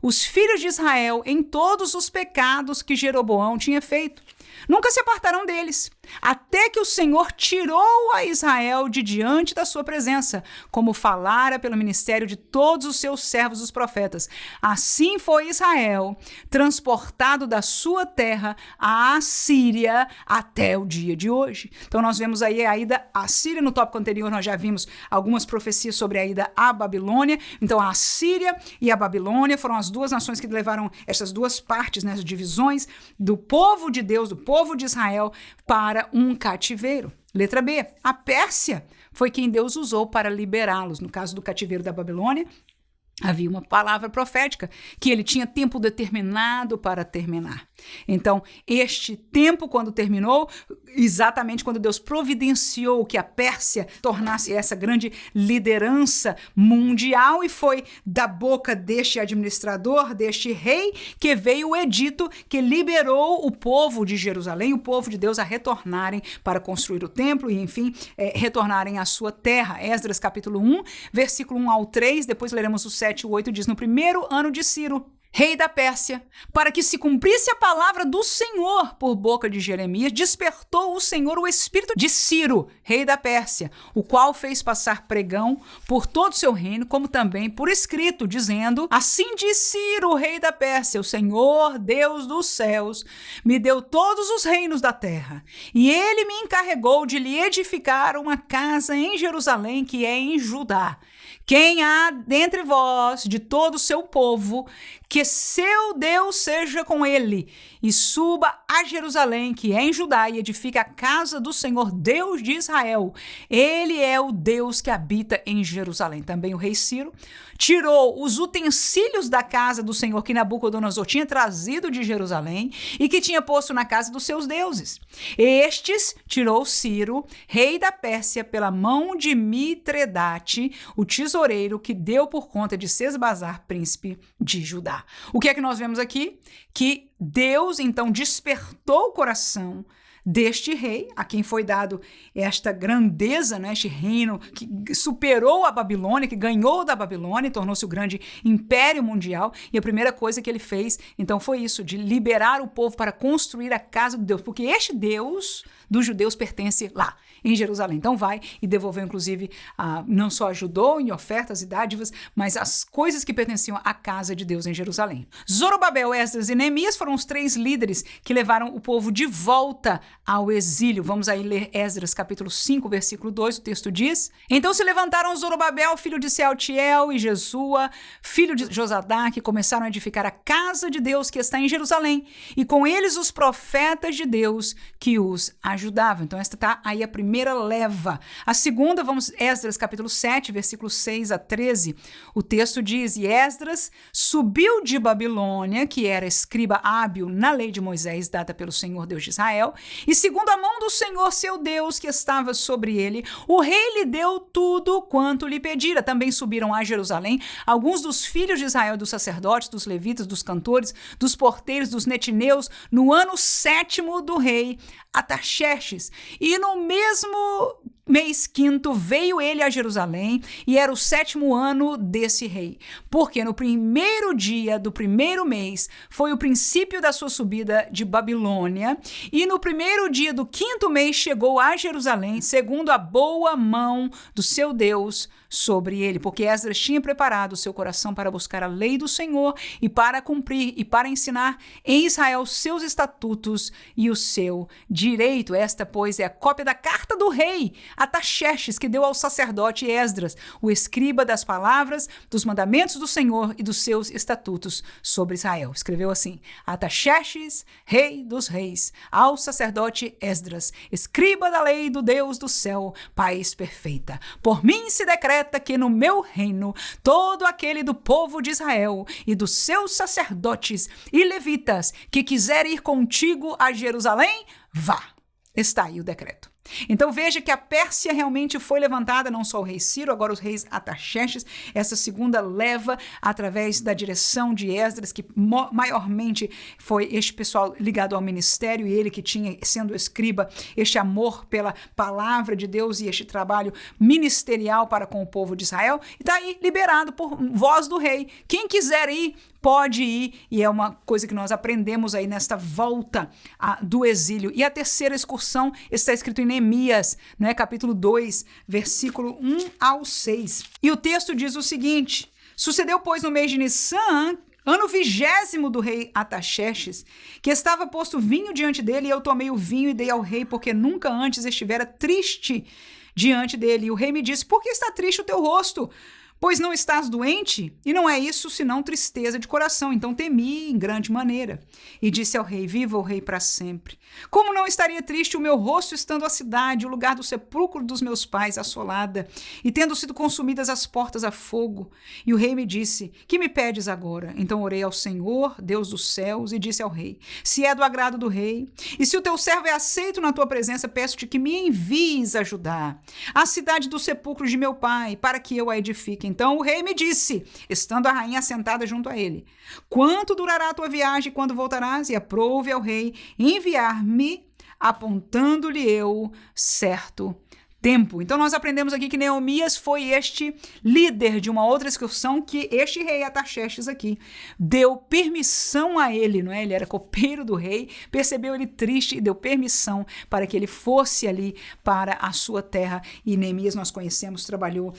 os filhos de Israel em todos os pecados que Jeroboão tinha feito. Nunca se apartaram deles, até que o Senhor tirou a Israel de diante da sua presença, como falara pelo ministério de todos os seus servos os profetas. Assim foi Israel transportado da sua terra à Assíria até o dia de hoje. Então nós vemos aí a ida à Síria. No tópico anterior nós já vimos algumas profecias sobre a ida à Babilônia. Então a Assíria e a Babilônia foram as 2 nações que levaram essas 2 partes, né, as divisões do povo de Deus, do povo de Israel, para um cativeiro. Letra B, a Pérsia foi quem Deus usou para liberá-los. No caso do cativeiro da Babilônia, Havia uma palavra profética que ele tinha tempo determinado para terminar. Então, este tempo, quando terminou, exatamente quando Deus providenciou que a Pérsia tornasse essa grande liderança mundial, e foi da boca deste administrador, deste rei, que veio o edito que liberou o povo de Jerusalém, o povo de Deus, a retornarem para construir o templo e, enfim, retornarem à sua terra. Esdras capítulo 1, versículo 1 ao 3, depois leremos o 7 e o 8, diz: no primeiro ano de Ciro, rei da Pérsia, para que se cumprisse a palavra do Senhor por boca de Jeremias, despertou o Senhor o espírito de Ciro, rei da Pérsia, o qual fez passar pregão por todo o seu reino, como também por escrito, dizendo: assim diz Ciro, rei da Pérsia, o Senhor, Deus dos céus, me deu todos os reinos da terra, e ele me encarregou de lhe edificar uma casa em Jerusalém, que é em Judá. Quem há dentre vós, de todo o seu povo, que seu Deus seja com ele, e suba a Jerusalém, que é em Judá, e edifique a casa do Senhor, Deus de Israel. Ele é o Deus que habita em Jerusalém. Também o rei Ciro tirou os utensílios da casa do Senhor que Nabucodonosor tinha trazido de Jerusalém e que tinha posto na casa dos seus deuses. Estes tirou Ciro, rei da Pérsia, pela mão de Mitredate, o tesoureiro, que deu por conta de Sesbazar, príncipe de Judá. O que é que nós vemos aqui? Que Deus, então, despertou o coração deste rei, a quem foi dado esta grandeza, né, este reino que superou a Babilônia, que ganhou da Babilônia e tornou-se o grande império mundial. E a primeira coisa que ele fez, então, foi isso, de liberar o povo para construir a casa de Deus, porque este Deus dos judeus pertence lá, em Jerusalém. Então vai e devolveu, inclusive, não só ajudou em ofertas e dádivas, mas as coisas que pertenciam à casa de Deus em Jerusalém. Zorobabel, Esdras e Neemias foram os 3 líderes que levaram o povo de volta ao exílio. Vamos aí ler Esdras capítulo 5, versículo 2, o texto diz: então se levantaram Zorobabel, filho de Sealtiel, e Jesua, filho de Josadá, que começaram a edificar a casa de Deus que está em Jerusalém, e com eles os profetas de Deus que os ajudavam. Então esta está aí a primeira leva. A segunda, vamos, Esdras capítulo 7, versículos 6 a 13, o texto diz: e Esdras subiu de Babilônia, que era escriba hábil na lei de Moisés, dada pelo Senhor Deus de Israel, e segundo a mão do Senhor seu Deus que estava sobre ele, o rei lhe deu tudo quanto lhe pedira. Também subiram a Jerusalém alguns dos filhos de Israel, dos sacerdotes, dos levitas, dos cantores, dos porteiros, dos netineus, no ano 7º do rei Artaxerxes, e no mesmo mês 5º veio ele a Jerusalém, e era o 7º ano desse rei, porque no primeiro dia do primeiro mês foi o princípio da sua subida de Babilônia, e no primeiro dia do 5º mês chegou a Jerusalém, segundo a boa mão do seu Deus sobre ele, porque Esdras tinha preparado o seu coração para buscar a lei do Senhor e para cumprir e para ensinar em Israel seus estatutos e o seu direito. Esta, pois, é a cópia da carta do rei Artaxerxes, que deu ao sacerdote Esdras, o escriba, das palavras, dos mandamentos do Senhor e dos seus estatutos sobre Israel. Escreveu assim: Artaxerxes, rei dos reis, ao sacerdote Esdras, escriba da lei do Deus do céu, paz perfeita. Por mim se decreta que no meu reino todo aquele do povo de Israel e dos seus sacerdotes e levitas que quiser ir contigo a Jerusalém, vá. Está aí o decreto. Então veja que a Pérsia realmente foi levantada, não só o rei Ciro, agora os reis Artaxerxes, essa segunda leva através da direção de Esdras, que maiormente foi este pessoal ligado ao ministério, e ele que tinha, sendo escriba, este amor pela palavra de Deus e este trabalho ministerial para com o povo de Israel, e está aí liberado por voz do rei. Quem quiser ir, pode ir, e é uma coisa que nós aprendemos aí nesta volta do exílio. E a terceira excursão está escrito em Neemias, né, capítulo 2, versículo 1 ao 6. E o texto diz o seguinte: sucedeu, pois, no mês de Nissan, ano 20º do rei Artaxerxes, que estava posto vinho diante dele, e eu tomei o vinho e dei ao rei, porque nunca antes estivera triste diante dele. E o rei me disse: por que está triste o teu rosto? Pois não estás doente? E não é isso senão tristeza de coração. Então temi em grande maneira. E disse ao rei, viva o rei para sempre. Como não estaria triste o meu rosto estando a cidade, o lugar do sepulcro dos meus pais assolada, e tendo sido consumidas as portas a fogo? E o rei me disse, que me pedes agora? Então orei ao Senhor, Deus dos céus, e disse ao rei, se é do agrado do rei, e se o teu servo é aceito na tua presença, peço-te que me envies a Judá, a cidade do sepulcro de meu pai, para que eu a edifique. Então o rei me disse, estando a rainha sentada junto a ele, quanto durará a tua viagem, quando voltarás? E aprouve ao rei enviar-me, apontando-lhe eu certo tempo. Então nós aprendemos aqui que Neemias foi este líder de uma outra excursão que este rei Artaxerxes aqui deu permissão a ele, não é? Ele era copeiro do rei, percebeu ele triste e deu permissão para que ele fosse ali para a sua terra. E Neemias, nós conhecemos, trabalhou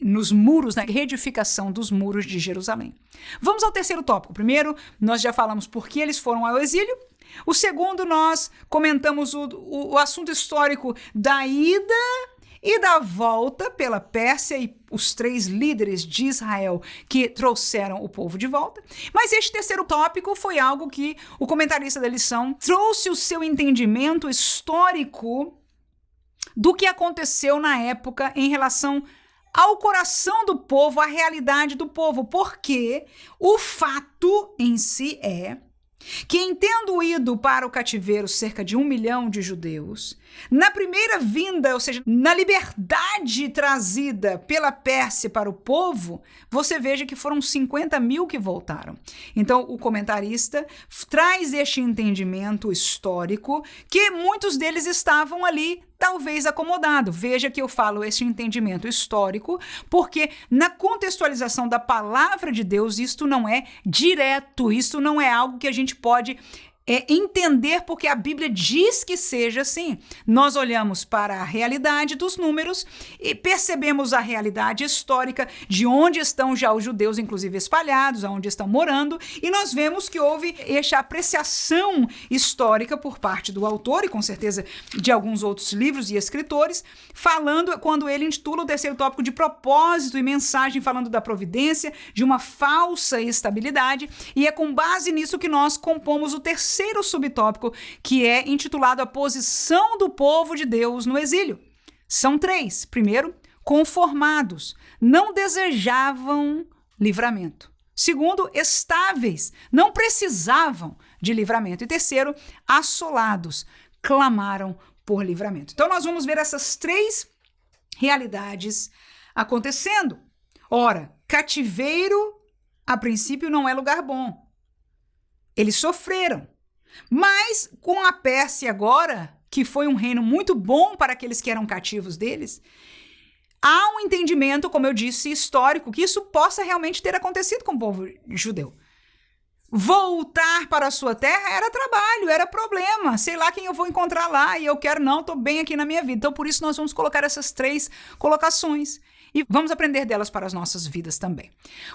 nos muros, na reedificação dos muros de Jerusalém. Vamos ao terceiro tópico. Primeiro, nós já falamos por que eles foram ao exílio. O segundo, nós comentamos o assunto histórico da ida e da volta pela Pérsia e os 3 líderes de Israel que trouxeram o povo de volta. Mas este terceiro tópico foi algo que o comentarista da lição trouxe o seu entendimento histórico do que aconteceu na época em relação ao coração do povo, à realidade do povo, porque o fato em si é que, em tendo ido para o cativeiro cerca de 1 milhão de judeus, na primeira vinda, ou seja, na liberdade trazida pela Pérsia para o povo, você veja que foram 50 mil que voltaram. Então, o comentarista traz este entendimento histórico que muitos deles estavam ali talvez acomodado. Veja que eu falo esse entendimento histórico, porque na contextualização da palavra de Deus, isto não é direto, isto não é algo que a gente pode entender porque a Bíblia diz que seja assim. Nós olhamos para a realidade dos números e percebemos a realidade histórica de onde estão já os judeus, inclusive espalhados, aonde estão morando, e nós vemos que houve esta apreciação histórica por parte do autor e com certeza de alguns outros livros e escritores, falando, quando ele intitula o terceiro tópico de propósito e mensagem, falando da providência, de uma falsa estabilidade, e é com base nisso que nós compomos o terceiro subtópico, que é intitulado a posição do povo de Deus no exílio. São 3. Primeiro, conformados, não desejavam livramento. Segundo, estáveis, não precisavam de livramento. E terceiro, assolados, clamaram por livramento. Então nós vamos ver essas 3 realidades acontecendo. Ora, cativeiro, a princípio, não é lugar bom. Eles sofreram. Mas com a Pérsia agora, que foi um reino muito bom para aqueles que eram cativos deles, há um entendimento, como eu disse, histórico, que isso possa realmente ter acontecido com o povo judeu. Voltar para a sua terra era trabalho, era problema. Sei lá quem eu vou encontrar lá e eu quero, não, estou bem aqui na minha vida. Então, por isso, nós vamos colocar essas 3 colocações. E vamos aprender delas para as nossas vidas também.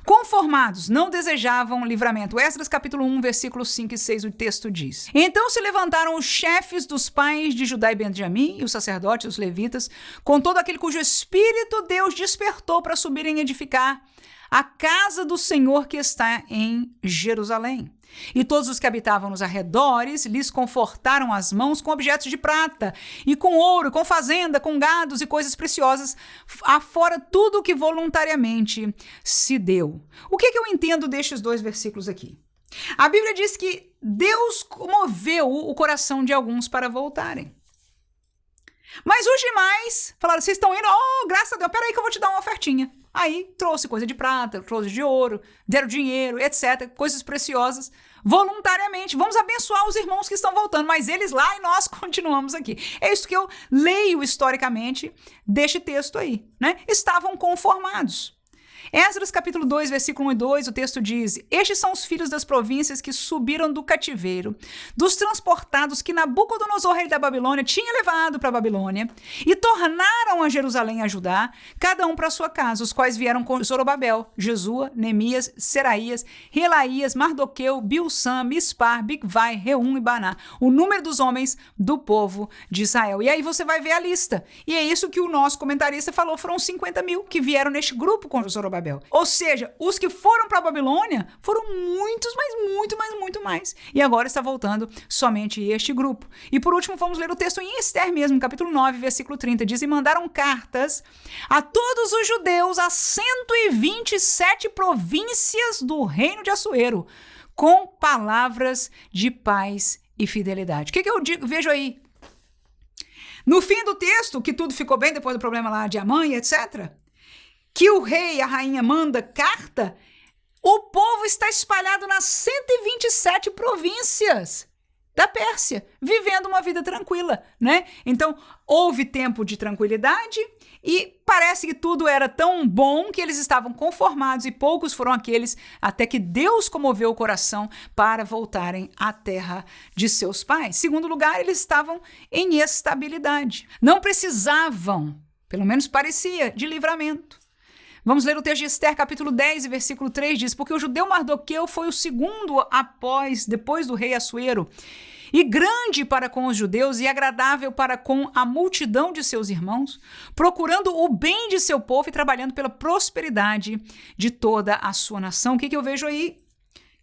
Conformados, não desejavam livramento. Esdras capítulo 1, versículos 5 e 6, o texto diz: Então se levantaram os chefes dos pais de Judá e Benjamim, e os sacerdotes, os levitas, com todo aquele cujo espírito Deus despertou para subirem edificar a casa do Senhor que está em Jerusalém. E todos os que habitavam nos arredores lhes confortaram as mãos com objetos de prata, e com ouro, com fazenda, com gados e coisas preciosas, afora tudo o que voluntariamente se deu. O que eu entendo destes 2 versículos aqui? A Bíblia diz que Deus moveu o coração de alguns para voltarem. Mas os demais falaram, vocês estão indo, graças a Deus, peraí que eu vou te dar uma ofertinha. Aí trouxe coisa de prata, trouxe de ouro, deram dinheiro, etc., coisas preciosas, voluntariamente. Vamos abençoar os irmãos que estão voltando, mas eles lá e nós continuamos aqui. É isso que eu leio historicamente deste texto aí, né? Estavam conformados. Esdras capítulo 2, versículo 1 e 2, o texto diz: estes são os filhos das províncias que subiram do cativeiro, dos transportados que Nabucodonosor, rei da Babilônia, tinha levado para a Babilônia, e tornaram a Jerusalém a Judá, cada um para sua casa, os quais vieram com Zorobabel, Jesua, Neemias, Seraías, Relaías, Mardoqueu, Bilsã, Mispar, Bigvai, Reum e Baná, o número dos homens do povo de Israel. E aí você vai ver a lista. E é isso que o nosso comentarista falou, foram 50 mil que vieram neste grupo com Zorobabel. Ou seja, os que foram para a Babilônia foram muitos, mas muito mais. E agora está voltando somente este grupo. E por último, vamos ler o texto em Ester mesmo, capítulo 9, versículo 30. Diz: e mandaram cartas a todos os judeus a 127 províncias do reino de Assuero, com palavras de paz e fidelidade. O que eu vejo aí? No fim do texto, que tudo ficou bem depois do problema lá de Amã e etc., que o rei e a rainha manda carta, o povo está espalhado nas 127 províncias da Pérsia, vivendo uma vida tranquila, né? Então, houve tempo de tranquilidade e parece que tudo era tão bom que eles estavam conformados, e poucos foram aqueles até que Deus comoveu o coração para voltarem à terra de seus pais. Segundo lugar, eles estavam em estabilidade. Não precisavam, pelo menos parecia, de livramento. Vamos ler o texto de Ester, capítulo 10, versículo 3, diz: porque o judeu Mardoqueu foi o segundo depois do rei Assuero, e grande para com os judeus e agradável para com a multidão de seus irmãos, procurando o bem de seu povo e trabalhando pela prosperidade de toda a sua nação. O que eu vejo aí?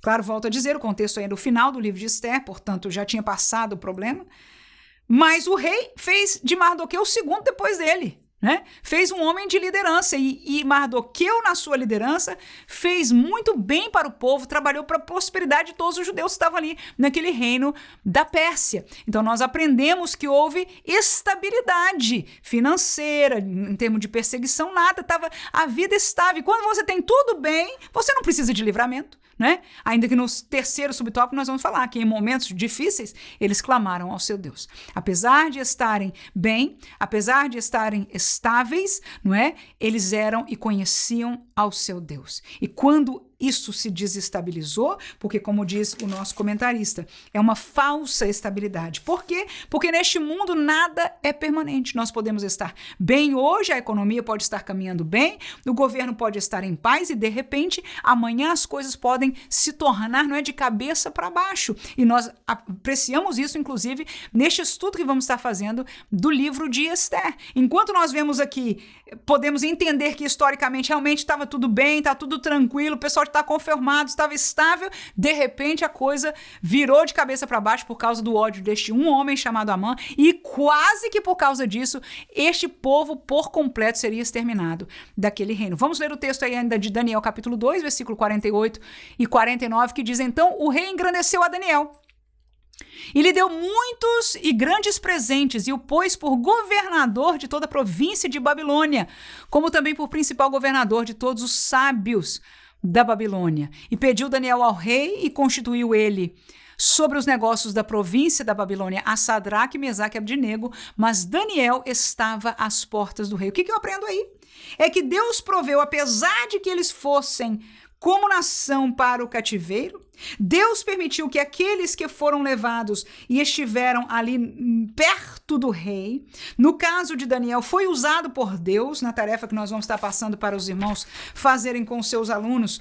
Claro, volto a dizer, o contexto aí é do final do livro de Ester, portanto já tinha passado o problema, mas o rei fez de Mardoqueu o segundo depois dele. Né? Fez um homem de liderança, e Mardoqueu, na sua liderança, fez muito bem para o povo, trabalhou para a prosperidade de todos os judeus que estavam ali naquele reino da Pérsia. Então nós aprendemos que houve estabilidade financeira, em termos de perseguição, nada, estava a vida estável. E quando você tem tudo bem, você não precisa de livramento. Né? Ainda que no terceiro subtópico nós vamos falar que em momentos difíceis eles clamaram ao seu Deus. Apesar de estarem bem, apesar de estarem estáveis, não é? Eles eram e conheciam ao seu Deus. E quando isso se desestabilizou, porque, como diz o nosso comentarista, é uma falsa estabilidade. Por quê? Porque neste mundo nada é permanente. Nós podemos estar bem hoje, a economia pode estar caminhando bem, o governo pode estar em paz e, de repente, amanhã as coisas podem se tornar, não é, de cabeça para baixo. E nós apreciamos isso, inclusive, neste estudo que vamos estar fazendo do livro de Ester. Enquanto nós vemos aqui, podemos entender que historicamente realmente estava tudo bem, está tudo tranquilo, o pessoal está conformado, estava estável, de repente a coisa virou de cabeça para baixo por causa do ódio deste um homem chamado Amã, e quase que por causa disso, este povo por completo seria exterminado daquele reino. Vamos ler o texto aí ainda de Daniel capítulo 2, versículo 48 e 49, que diz: então o rei engrandeceu a Daniel e lhe deu muitos e grandes presentes, e o pôs por governador de toda a província de Babilônia, como também por principal governador de todos os sábios da Babilônia. E pediu Daniel ao rei e constituiu ele sobre os negócios da província da Babilônia a Sadraque, Mesaque e Abdenego, mas Daniel estava às portas do rei. O que eu aprendo aí? É que Deus proveu, apesar de que eles fossem como nação para o cativeiro, Deus permitiu que aqueles que foram levados e estiveram ali perto do rei, no caso de Daniel, foi usado por Deus na tarefa que nós vamos estar passando para os irmãos fazerem com seus alunos.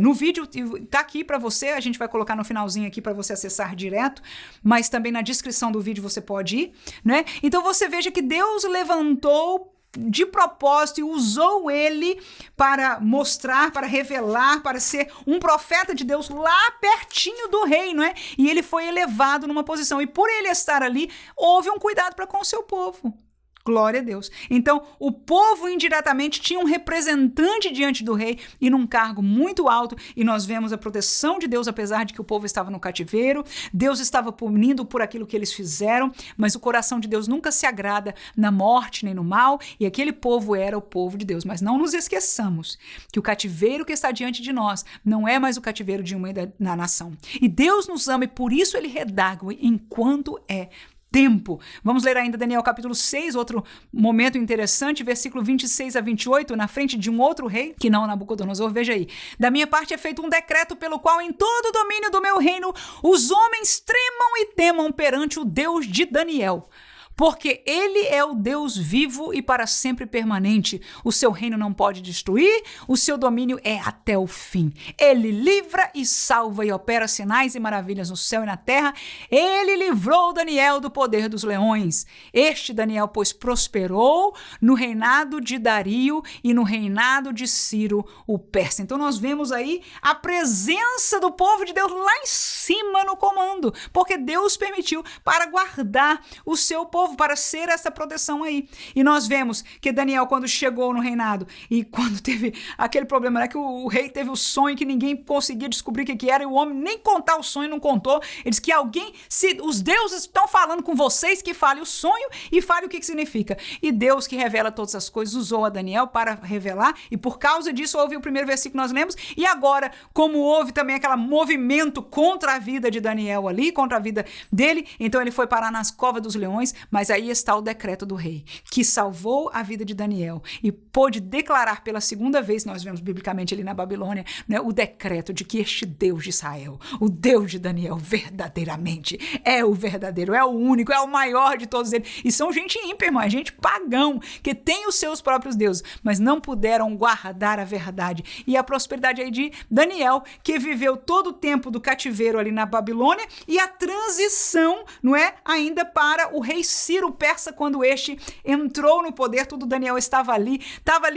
No vídeo está aqui para você, a gente vai colocar no finalzinho aqui para você acessar direto, mas também na descrição do vídeo você pode ir, né? Então você veja que Deus levantou de propósito e usou ele para mostrar, para revelar, para ser um profeta de Deus lá pertinho do rei, não é? E ele foi elevado numa posição, e por ele estar ali, houve um cuidado para com o seu povo. Glória a Deus. Então, o povo indiretamente tinha um representante diante do rei e num cargo muito alto, e nós vemos a proteção de Deus, apesar de que o povo estava no cativeiro. Deus estava punindo por aquilo que eles fizeram, mas o coração de Deus nunca se agrada na morte nem no mal, e aquele povo era o povo de Deus. Mas não nos esqueçamos que o cativeiro que está diante de nós não é mais o cativeiro de uma nação. E Deus nos ama, e por isso ele redargue enquanto é tempo. Vamos ler ainda Daniel capítulo 6, outro momento interessante, versículo 26 a 28, na frente de um outro rei, que não Nabucodonosor, veja aí. Da minha parte é feito um decreto pelo qual em todo o domínio do meu reino os homens tremam e temam perante o Deus de Daniel. Porque ele é o Deus vivo e para sempre permanente. O seu reino não pode destruir, o seu domínio é até o fim. Ele livra e salva e opera sinais e maravilhas no céu e na terra. Ele livrou Daniel do poder dos leões. Este Daniel, pois, prosperou no reinado de Dario e no reinado de Ciro, o persa. Então nós vemos aí a presença do povo de Deus lá em cima no comando, porque Deus permitiu para guardar o seu povo, para ser essa proteção aí. E nós vemos que Daniel, quando chegou no reinado e quando teve aquele problema, né, que o rei teve o sonho que ninguém conseguia descobrir o que era, e o homem nem contar o sonho não contou. Ele disse que alguém, se os deuses estão falando com vocês, que fale o sonho e fale o que significa. E Deus, que revela todas as coisas, usou a Daniel para revelar, e por causa disso houve o primeiro versículo que nós lemos. E agora, como houve também aquele movimento contra a vida de Daniel ali, contra a vida dele, então ele foi parar nas covas dos leões. Mas aí está o decreto do rei, que salvou a vida de Daniel e pôde declarar pela segunda vez, nós vemos biblicamente ali na Babilônia, né, o decreto de que este Deus de Israel, o Deus de Daniel, verdadeiramente é o verdadeiro, é o único, é o maior de todos eles. E são gente ímpia, irmão, é gente pagão, que tem os seus próprios deuses, mas não puderam guardar a verdade. E a prosperidade aí de Daniel, que viveu todo o tempo do cativeiro ali na Babilônia, e a transição, não é, ainda para o rei Ciro, o persa, quando este entrou no poder. Tudo Daniel estava ali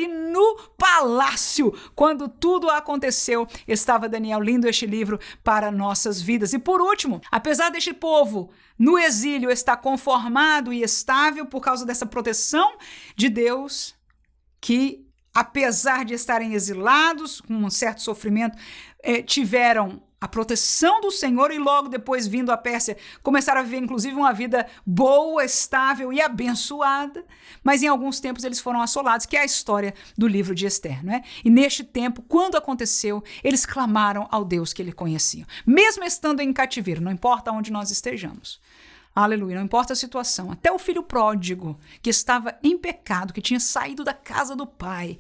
no palácio, quando tudo aconteceu. Estava Daniel lendo este livro para nossas vidas. E por último, apesar deste povo no exílio estar conformado e estável por causa dessa proteção de Deus, que apesar de estarem exilados, com um certo sofrimento, tiveram a proteção do Senhor, e logo depois, vindo à Pérsia, começaram a viver, inclusive, uma vida boa, estável e abençoada. Mas em alguns tempos eles foram assolados, que é a história do livro de Ester, não é? E neste tempo, quando aconteceu, eles clamaram ao Deus que eles conheciam. Mesmo estando em cativeiro, não importa onde nós estejamos. Aleluia, não importa a situação. Até o filho pródigo, que estava em pecado, que tinha saído da casa do pai,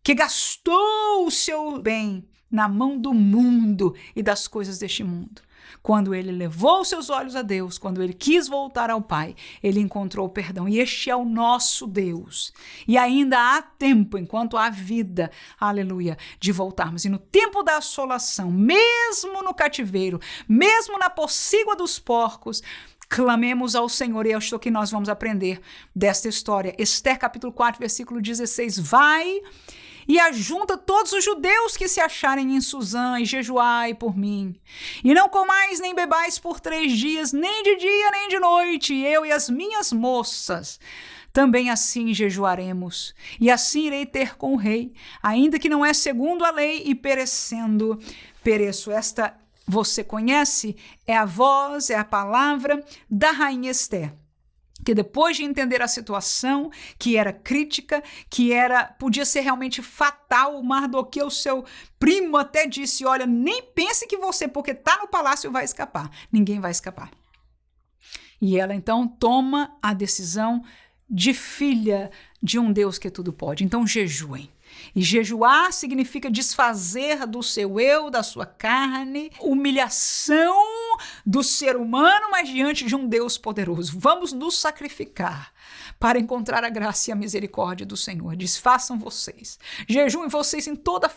que gastou o seu bem na mão do mundo e das coisas deste mundo. Quando ele levou seus olhos a Deus, quando ele quis voltar ao Pai, ele encontrou perdão. E este é o nosso Deus. E ainda há tempo, enquanto há vida, aleluia, de voltarmos. E no tempo da assolação, mesmo no cativeiro, mesmo na pocígua dos porcos, clamemos ao Senhor. E é isto que nós vamos aprender desta história. Ester capítulo 4, versículo 16. Vai e ajunta todos os judeus que se acharem em Suzã, e jejuai por mim. E não comais nem bebais por 3 dias, nem de dia nem de noite, eu e as minhas moças. Também assim jejuaremos, e assim irei ter com o rei, ainda que não é segundo a lei, e perecendo, pereço. Esta você conhece? É a voz, é a palavra da rainha Ester, que depois de entender a situação, que era crítica, podia ser realmente fatal, o Mardoqueu, seu primo, até disse, olha, nem pense que você, porque está no palácio, vai escapar. Ninguém vai escapar. E ela então toma a decisão de filha de um Deus que tudo pode. Então jejuem. E jejuar significa desfazer do seu eu, da sua carne, humilhação do ser humano, mas diante de um Deus poderoso. Vamos nos sacrificar para encontrar a graça e a misericórdia do Senhor. Desfaçam vocês. Jejuem vocês em toda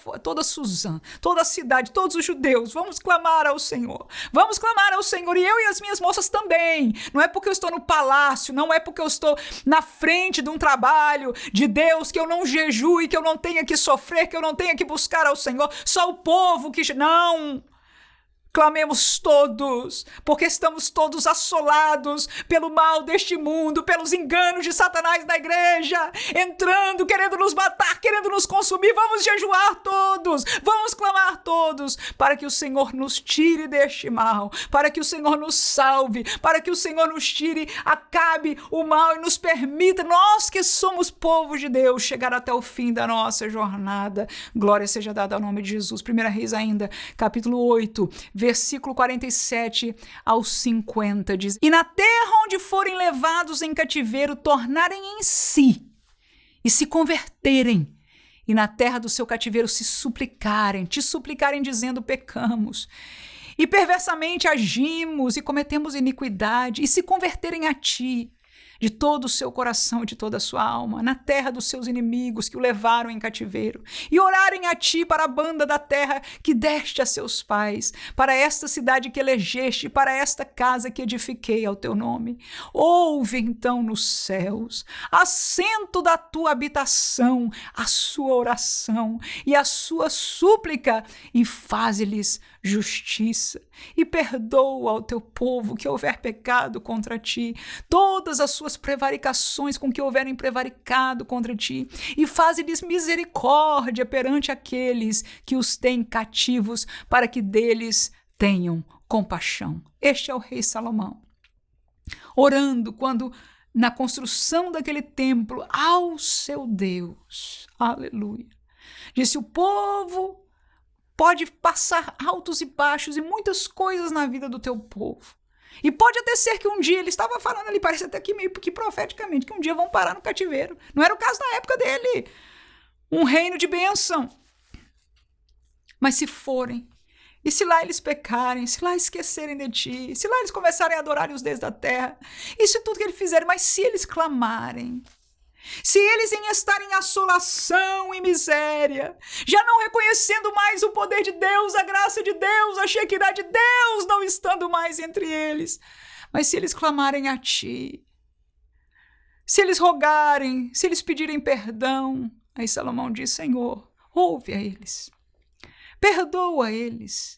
Suzã, toda a cidade, todos os judeus. Vamos clamar ao Senhor. Vamos clamar ao Senhor. E eu e as minhas moças também. Não é porque eu estou no palácio, não é porque eu estou na frente de um trabalho de Deus que eu não jejue, que eu não tenha que sofrer, que eu não tenha que buscar ao Senhor. Só o povo que... Não! Clamemos todos, porque estamos todos assolados pelo mal deste mundo, pelos enganos de Satanás na igreja, entrando, querendo nos matar, querendo nos consumir. Vamos jejuar todos, vamos clamar todos, para que o Senhor nos tire deste mal, para que o Senhor nos salve, para que o Senhor nos tire, acabe o mal e nos permita, nós que somos povo de Deus, chegar até o fim da nossa jornada. Glória seja dada ao nome de Jesus. 1 Reis ainda, capítulo 8, versículo 47 ao 50, diz: E na terra onde forem levados em cativeiro, tornarem em si e se converterem, e na terra do seu cativeiro te suplicarem dizendo: pecamos, e perversamente agimos e cometemos iniquidade, e se converterem a ti de todo o seu coração e de toda a sua alma, na terra dos seus inimigos que o levaram em cativeiro, e orarem a ti para a banda da terra que deste a seus pais, para esta cidade que elegeste, para esta casa que edifiquei ao teu nome. Ouve então nos céus, assento da tua habitação, a sua oração e a sua súplica, e faze-lhes justiça, e perdoa ao teu povo que houver pecado contra ti, todas as suas prevaricações com que houverem prevaricado contra ti, e faze-lhes misericórdia perante aqueles que os têm cativos, para que deles tenham compaixão. Este é o rei Salomão, orando quando na construção daquele templo ao seu Deus. Aleluia. Disse: o povo pode passar altos e baixos e muitas coisas na vida do teu povo. E pode até ser que um dia, ele estava falando ali, parece até que meio que profeticamente, que um dia vão parar no cativeiro. Não era o caso na época dele. Um reino de bênção. Mas se forem, e se lá eles pecarem, se lá esquecerem de ti, se lá eles começarem a adorar os deuses da terra, isso é tudo que eles fizerem, mas se eles clamarem, se eles em estarem em assolação e miséria, já não reconhecendo mais o poder de Deus, a graça de Deus, a Shekinah de Deus não estando mais entre eles, mas se eles clamarem a ti, se eles rogarem, se eles pedirem perdão, aí Salomão diz: Senhor, ouve a eles, perdoa eles.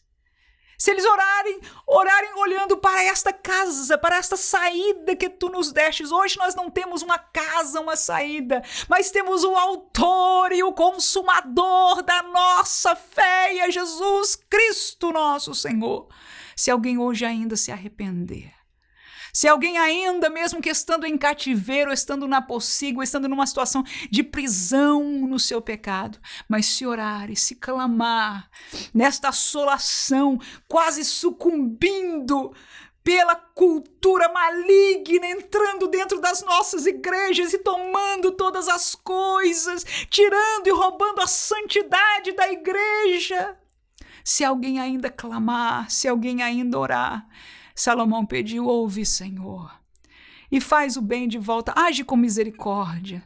Se eles orarem olhando para esta casa, para esta saída que tu nos destes. Hoje nós não temos uma casa, uma saída, mas temos o autor e o consumador da nossa fé, e é Jesus Cristo nosso Senhor. Se alguém hoje ainda se arrepender, se alguém ainda, mesmo que estando em cativeiro, estando na pocilga, estando numa situação de prisão no seu pecado, mas se orar e se clamar, nesta assolação, quase sucumbindo pela cultura maligna, entrando dentro das nossas igrejas e tomando todas as coisas, tirando e roubando a santidade da igreja. Se alguém ainda clamar, se alguém ainda orar, Salomão pediu: ouve, Senhor, e faz o bem de volta, age com misericórdia.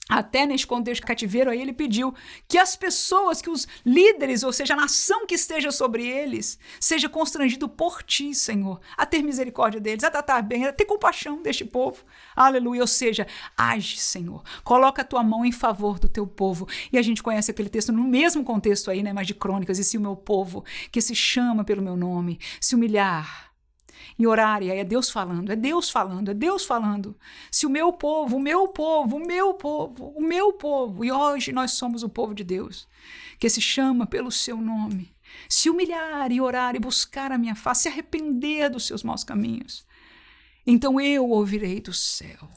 Até neste contexto de cativeiro, aí ele pediu que as pessoas, que os líderes, ou seja, a nação que esteja sobre eles, seja constrangido por ti, Senhor, a ter misericórdia deles, a tratar bem, a ter compaixão deste povo. Aleluia. Ou seja, age, Senhor, coloca a tua mão em favor do teu povo. E a gente conhece aquele texto no mesmo contexto aí, né, mas de Crônicas: e se o meu povo, que se chama pelo meu nome, se humilhar e orar, e aí é Deus falando, é Deus falando, é Deus falando. Se o meu povo, e hoje nós somos o povo de Deus, que se chama pelo seu nome, se humilhar e orar e buscar a minha face, se arrepender dos seus maus caminhos, então eu ouvirei do céu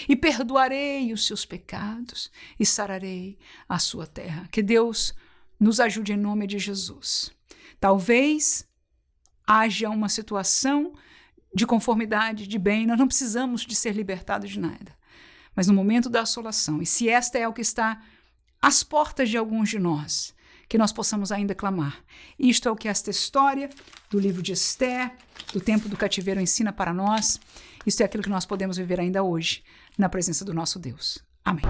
e perdoarei os seus pecados e sararei a sua terra. Que Deus nos ajude em nome de Jesus. Talvez haja uma situação de conformidade, de bem, nós não precisamos de ser libertados de nada. Mas no momento da assolação, e se esta é o que está às portas de alguns de nós, que nós possamos ainda clamar. Isto é o que esta história do livro de Ester, do tempo do cativeiro, ensina para nós. Isto é aquilo que nós podemos viver ainda hoje, na presença do nosso Deus. Amém.